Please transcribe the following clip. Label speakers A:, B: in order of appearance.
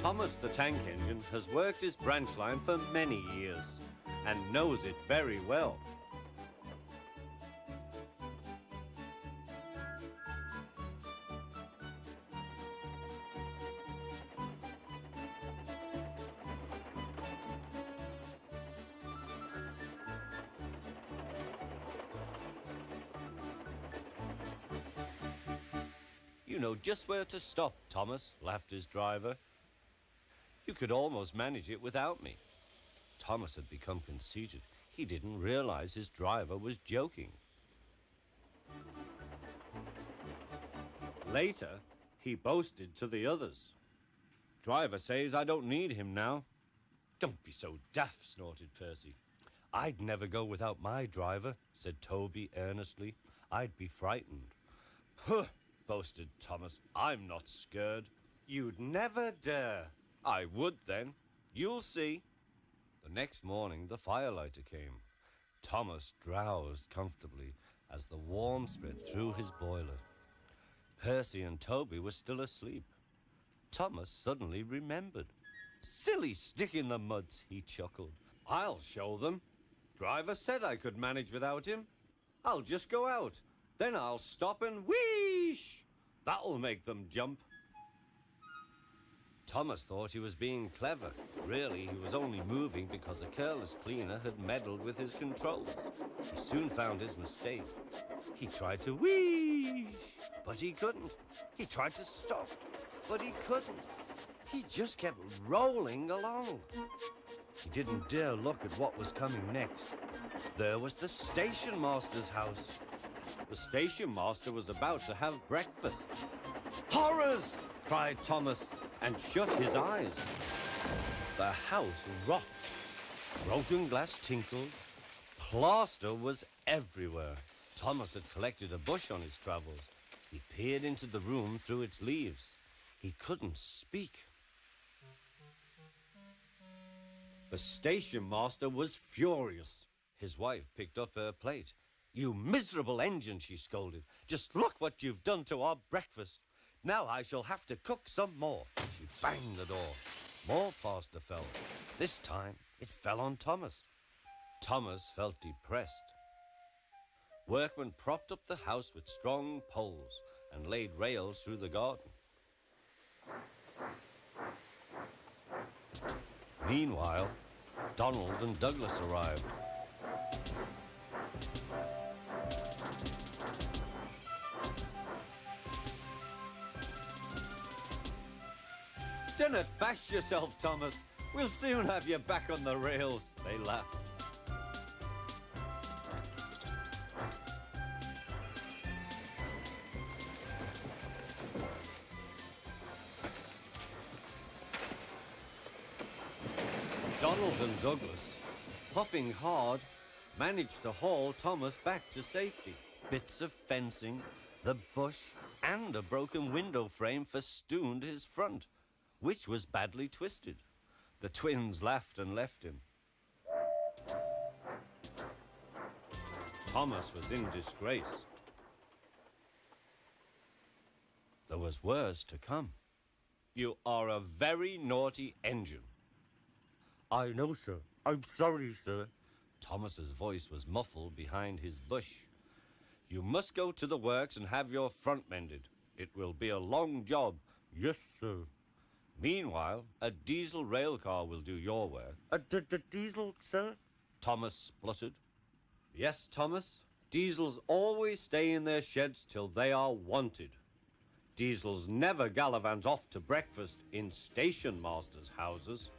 A: Thomas the tank engine has worked his branch line for many years and knows it very well. You know just where to stop, Thomas, laughed his driver. You could almost manage it without me. Thomas had become conceited. He didn't realize his driver was joking. Later, he boasted to the others. Driver says I don't need him now. Don't be so daft, snorted Percy. I'd never go without my driver, said Toby earnestly. I'd be frightened. Huh, boasted Thomas. I'm not scared. You'd never dare. I would then. You'll see. The next morning, the firelighter came. Thomas drowsed comfortably as the warmth spread through his boiler. Percy and Toby were still asleep. Thomas suddenly remembered. Silly stick in the mud, he chuckled. I'll show them. Driver said I could manage without him. I'll just go out. Then I'll stop and wheesh. That'll make them jump. Thomas thought he was being clever. Really, he was only moving because a careless cleaner had meddled with his controls. He soon found his mistake. He tried to wheesh, but he couldn't. He tried to stop, but he couldn't. He just kept rolling along. He didn't dare look at what was coming next. There was the station master's house. The station master was about to have breakfast. Horrors! Cried Thomas, and shut his eyes. The house rocked. Broken glass tinkled. Plaster was everywhere. Thomas had collected a bush on his travels. He peered into the room through its leaves. He couldn't speak. The station master was furious. His wife picked up her plate. You miserable engine, she scolded. Just look what you've done to our breakfast. Now I shall have to cook some more. She banged the door. More plaster fell. This time it fell on Thomas. Thomas felt depressed. Workmen propped up the house with strong poles and laid rails through the garden. Meanwhile, Donald and Douglas arrived. Don't fash yourself, Thomas. We'll soon have you back on the rails, they laughed. Donald and Douglas, puffing hard, managed to haul Thomas back to safety. Bits of fencing, the bush, and a broken window frame festooned his front, which was badly twisted. The twins laughed and left him. Thomas was in disgrace. There was worse to come. You are a very naughty engine. I know, sir. I'm sorry, sir. Thomas's voice was muffled behind his bush. You must go to the works and have your front mended. It will be a long job. Yes, sir. Meanwhile, a diesel rail car will do your work. The diesel, sir? Thomas spluttered. Yes, Thomas. Diesels always stay in their sheds till they are wanted. Diesels never gallivant off to breakfast in station masters' houses.